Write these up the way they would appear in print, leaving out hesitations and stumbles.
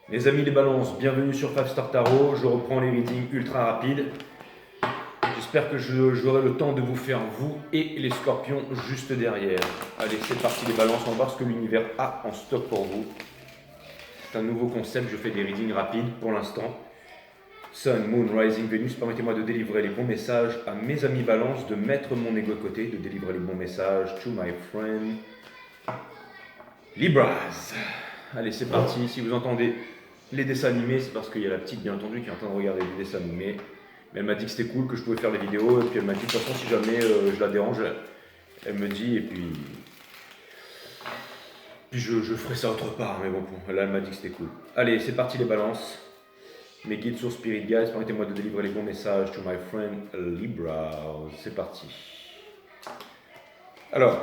Les amis les balances, bienvenue sur 5 Star Tarot. Je reprends les readings ultra rapides. J'espère que j'aurai le temps de vous faire vous et les scorpions juste derrière. Allez, c'est parti les balances, on va voir ce que l'univers a en stock pour vous. C'est un nouveau concept, je fais des readings rapides pour l'instant. Sun, Moon, Rising, Venus, permettez-moi de délivrer les bons messages à mes amis balances, de mettre mon ego de côté, de délivrer les bons messages to my friend Libras. Allez, c'est parti. Si vous entendez les dessins animés, c'est parce qu'il y a la petite, bien entendu, qui est en train de regarder les dessins animés. Mais elle m'a dit que c'était cool, que je pouvais faire des vidéos. Et puis elle m'a dit, de toute façon, si jamais je la dérange, elle me dit. Et puis je ferai ça autre part. Mais bon, là, elle m'a dit que c'était cool. Allez, c'est parti les balances. Mes guides sur Spirit Guys, permettez-moi de délivrer les bons messages to my friend Libra. C'est parti. Alors,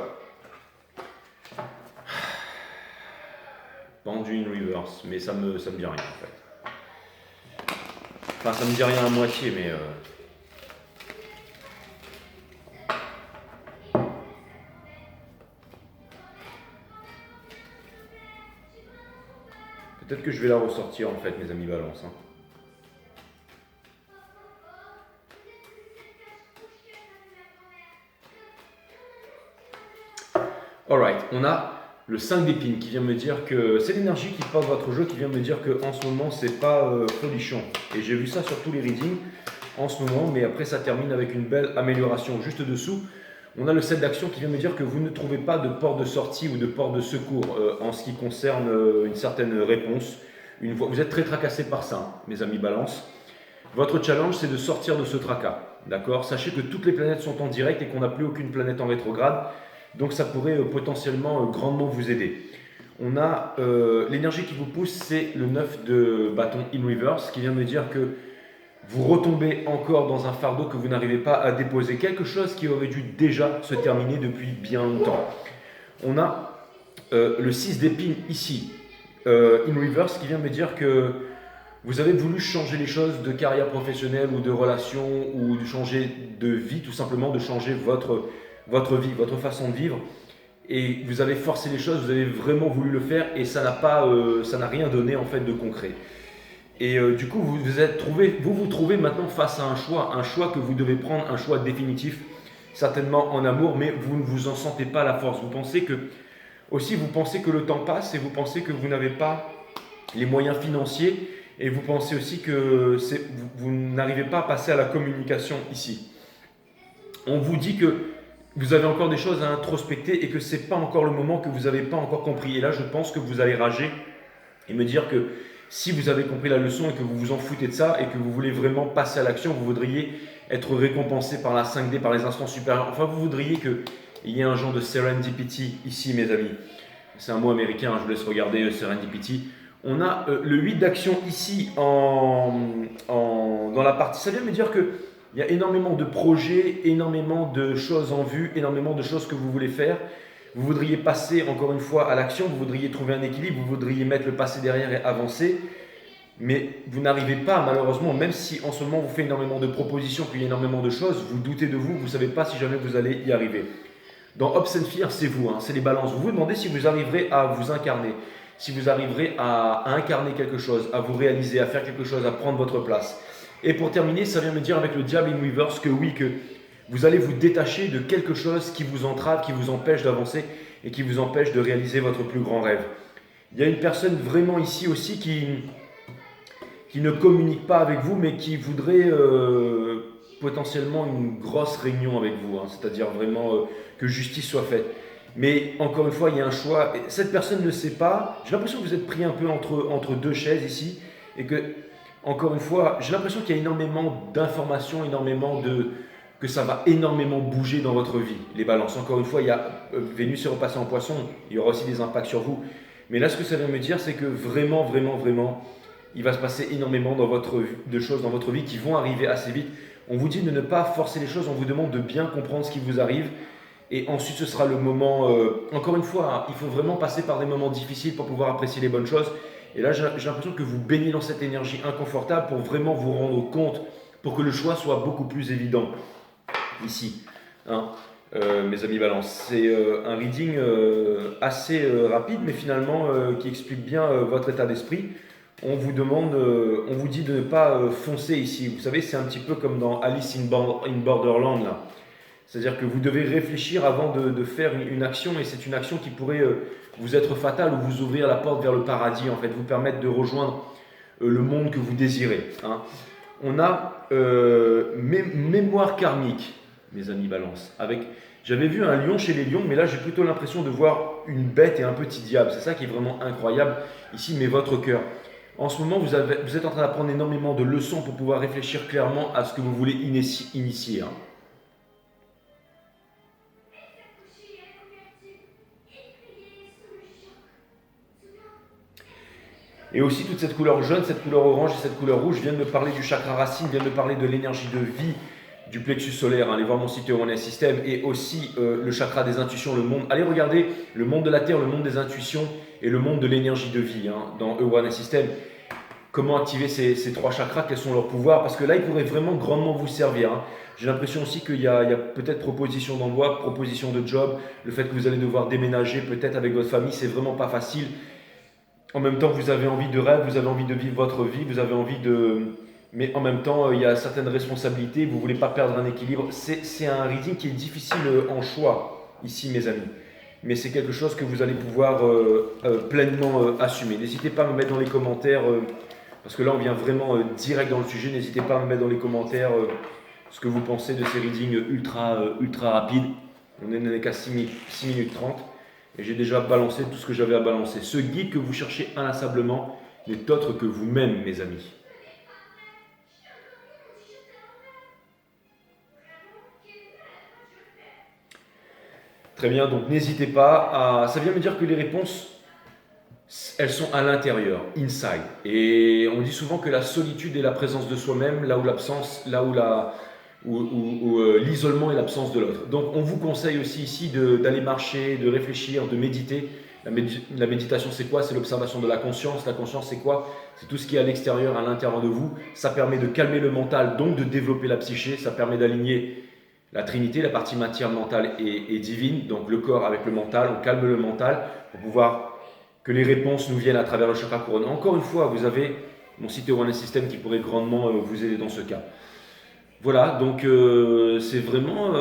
pendu in reverse, mais ça me dit rien en fait. Enfin, ça me dit rien à moitié, mais peut-être que je vais la ressortir en fait, mes amis balance. Hein. Alright, on a le 5 d'épines qui vient me dire que c'est l'énergie qui porte votre jeu, qui vient me dire qu'en ce moment c'est pas folichon. Et j'ai vu ça sur tous les readings en ce moment, mais après ça termine avec une belle amélioration. Juste dessous, on a le 7 d'action qui vient me dire que vous ne trouvez pas de porte de sortie ou de porte de secours en ce qui concerne une certaine réponse. Vous êtes très tracassé par ça, hein, mes amis balance. Votre challenge, c'est de sortir de ce tracas. D'accord? Sachez que toutes les planètes sont en direct et qu'on n'a plus aucune planète en rétrograde. Donc ça pourrait potentiellement grandement vous aider. On a l'énergie qui vous pousse, c'est le 9 de bâton in reverse, qui vient me dire que vous retombez encore dans un fardeau que vous n'arrivez pas à déposer. Quelque chose qui aurait dû déjà se terminer depuis bien longtemps. On a le 6 d'épines ici, in reverse, qui vient me dire que vous avez voulu changer les choses de carrière professionnelle ou de relation ou de changer de vie, tout simplement de changer votre vie, votre façon de vivre. Et vous avez forcé les choses, vous avez vraiment voulu le faire et ça n'a rien donné en fait de concret. Et du coup, vous vous trouvez maintenant face à un choix que vous devez prendre, un choix définitif, certainement en amour, mais vous ne vous en sentez pas la force. Vous pensez que le temps passe et vous pensez que vous n'avez pas les moyens financiers et vous pensez aussi que vous n'arrivez pas à passer à la communication ici. On vous dit que vous avez encore des choses à introspecter et que ce n'est pas encore le moment, que vous n'avez pas encore compris. Et là, je pense que vous allez rager et me dire que si vous avez compris la leçon et que vous vous en foutez de ça et que vous voulez vraiment passer à l'action, vous voudriez être récompensé par la 5D, par les instances supérieures. Enfin, vous voudriez qu'il y ait un genre de serendipity ici, mes amis. C'est un mot américain, hein, je vous laisse regarder serendipity. On a le 8 d'action ici dans la partie. Ça vient me dire que il y a énormément de projets, énormément de choses en vue, énormément de choses que vous voulez faire. Vous voudriez passer encore une fois à l'action, vous voudriez trouver un équilibre, vous voudriez mettre le passé derrière et avancer. Mais vous n'arrivez pas, malheureusement, même si en ce moment vous faites énormément de propositions, qu'il y a énormément de choses, vous doutez de vous, vous ne savez pas si jamais vous allez y arriver. Dans Hopes and Fear, c'est vous, hein, c'est les balances. Vous vous demandez si vous arriverez à vous incarner, si vous arriverez à incarner quelque chose, à vous réaliser, à faire quelque chose, à prendre votre place. Et pour terminer, ça vient me dire avec le diable in reverse que oui, que vous allez vous détacher de quelque chose qui vous entrave, qui vous empêche d'avancer et qui vous empêche de réaliser votre plus grand rêve. Il y a une personne vraiment ici aussi qui ne communique pas avec vous, mais qui voudrait potentiellement une grosse réunion avec vous, hein, c'est-à-dire vraiment que justice soit faite. Mais encore une fois, il y a un choix. Cette personne ne sait pas. J'ai l'impression que vous êtes pris un peu entre deux chaises ici et que encore une fois, j'ai l'impression qu'il y a énormément d'informations, que ça va énormément bouger dans votre vie, les balances. Encore une fois, il y a Vénus est repassé en poisson, il y aura aussi des impacts sur vous. Mais là, ce que ça vient me dire, c'est que vraiment, vraiment, vraiment, il va se passer énormément de choses dans votre vie qui vont arriver assez vite. On vous dit de ne pas forcer les choses, on vous demande de bien comprendre ce qui vous arrive. Et ensuite, ce sera le moment, encore une fois, hein, il faut vraiment passer par des moments difficiles pour pouvoir apprécier les bonnes choses. Et là, j'ai l'impression que vous baignez dans cette énergie inconfortable pour vraiment vous rendre compte, pour que le choix soit beaucoup plus évident. Ici, hein, mes amis balance. C'est un reading assez rapide, mais finalement qui explique bien votre état d'esprit. on vous demande, on vous dit de ne pas foncer ici. Vous savez, c'est un petit peu comme dans Alice in Borderland là. C'est-à-dire que vous devez réfléchir avant de faire une action, et c'est une action qui pourrait vous être fatale ou vous ouvrir la porte vers le paradis, en fait, vous permettre de rejoindre le monde que vous désirez. Hein. On a mémoire karmique, mes amis Balance. J'avais vu un lion chez les lions, mais là j'ai plutôt l'impression de voir une bête et un petit diable. C'est ça qui est vraiment incroyable ici, mais votre cœur. En ce moment, vous êtes en train d'apprendre énormément de leçons pour pouvoir réfléchir clairement à ce que vous voulez initier. Hein. Et aussi toute cette couleur jaune, cette couleur orange et cette couleur rouge viennent me parler du chakra racine, viennent me parler de l'énergie de vie du plexus solaire. Allez voir mon site Euronian System, et aussi le chakra des intuitions, le monde. Allez regarder le monde de la Terre, le monde des intuitions et le monde de l'énergie de vie dans Euronian System. Comment activer ces trois chakras, quels sont leurs pouvoirs, parce que là, ils pourraient vraiment grandement vous servir. Hein. J'ai l'impression aussi qu'il y a peut-être proposition d'emploi, proposition de job, le fait que vous allez devoir déménager peut-être avec votre famille, c'est vraiment pas facile. En même temps, vous avez envie de rêve, vous avez envie de vivre votre vie, vous avez envie de... Mais en même temps, il y a certaines responsabilités, vous ne voulez pas perdre un équilibre. C'est un reading qui est difficile en choix, ici, mes amis. Mais c'est quelque chose que vous allez pouvoir pleinement assumer. N'hésitez pas à me mettre dans les commentaires, parce que là, on vient vraiment direct dans le sujet. N'hésitez pas à me mettre dans les commentaires ce que vous pensez de ces readings ultra rapides. On n'est qu'à 6 minutes 30. Et j'ai déjà balancé tout ce que j'avais à balancer. Ce guide que vous cherchez inlassablement n'est autre que vous-même, mes amis. Très bien, donc n'hésitez pas à... Ça vient me dire que les réponses, elles sont à l'intérieur, inside. Et on dit souvent que la solitude est la présence de soi-même, là où l'absence, l'isolement est l'absence de l'autre. Donc on vous conseille aussi ici d'aller marcher, de réfléchir, de méditer. La méditation, c'est quoi? C'est l'observation de la conscience. La conscience, c'est quoi? C'est tout ce qui est à l'extérieur, à l'intérieur de vous. Ça permet de calmer le mental, donc de développer la psyché. Ça permet d'aligner la Trinité, la partie matière mentale et divine, donc le corps avec le mental. On calme le mental pour pouvoir que les réponses nous viennent à travers le chakra couronne. Encore une fois, vous avez mon site Euronian System qui pourrait grandement vous aider dans ce cas. Voilà, donc c'est vraiment,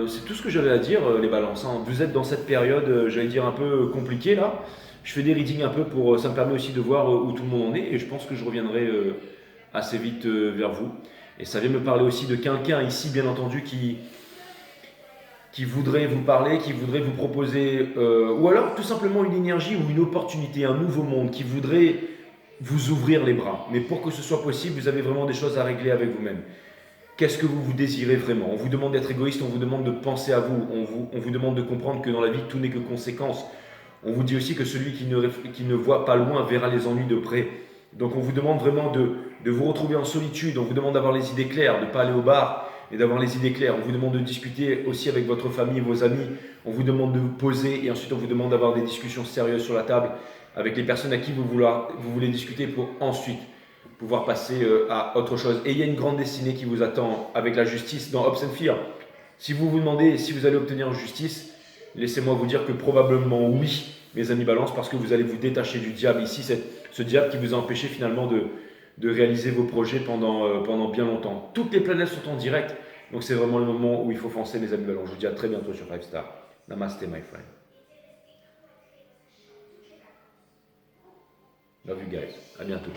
c'est tout ce que j'avais à dire, les balances. Hein. Vous êtes dans cette période, j'allais dire, un peu compliquée là. Je fais des readings un peu pour, ça me permet aussi de voir où tout le monde en est, et je pense que je reviendrai assez vite vers vous. Et ça vient me parler aussi de quelqu'un ici, bien entendu, qui voudrait vous parler, qui voudrait vous proposer, ou alors tout simplement une énergie ou une opportunité, un nouveau monde, qui voudrait vous ouvrir les bras. Mais pour que ce soit possible, vous avez vraiment des choses à régler avec vous-même. Qu'est-ce que vous désirez vraiment? On vous demande d'être égoïste, on vous demande de penser à vous, on vous demande de comprendre que dans la vie, tout n'est que conséquence. On vous dit aussi que celui qui ne voit pas loin verra les ennuis de près. Donc on vous demande vraiment de vous retrouver en solitude, on vous demande d'avoir les idées claires, de ne pas aller au bar, mais d'avoir les idées claires. On vous demande de discuter aussi avec votre famille, vos amis, on vous demande de vous poser, et ensuite on vous demande d'avoir des discussions sérieuses sur la table avec les personnes à qui vous voulez discuter pour ensuite pouvoir passer à autre chose. Et il y a une grande destinée qui vous attend avec la justice dans Hopes and Fear. Si vous vous demandez si vous allez obtenir justice, laissez-moi vous dire que probablement oui, mes amis Balance, parce que vous allez vous détacher du diable ici, ce diable qui vous a empêché finalement de réaliser vos projets pendant bien longtemps. Toutes les planètes sont en direct, donc c'est vraiment le moment où il faut foncer, mes amis Balance. Je vous dis à très bientôt sur 5 Star. Namaste, my friend. Love you guys. À bientôt.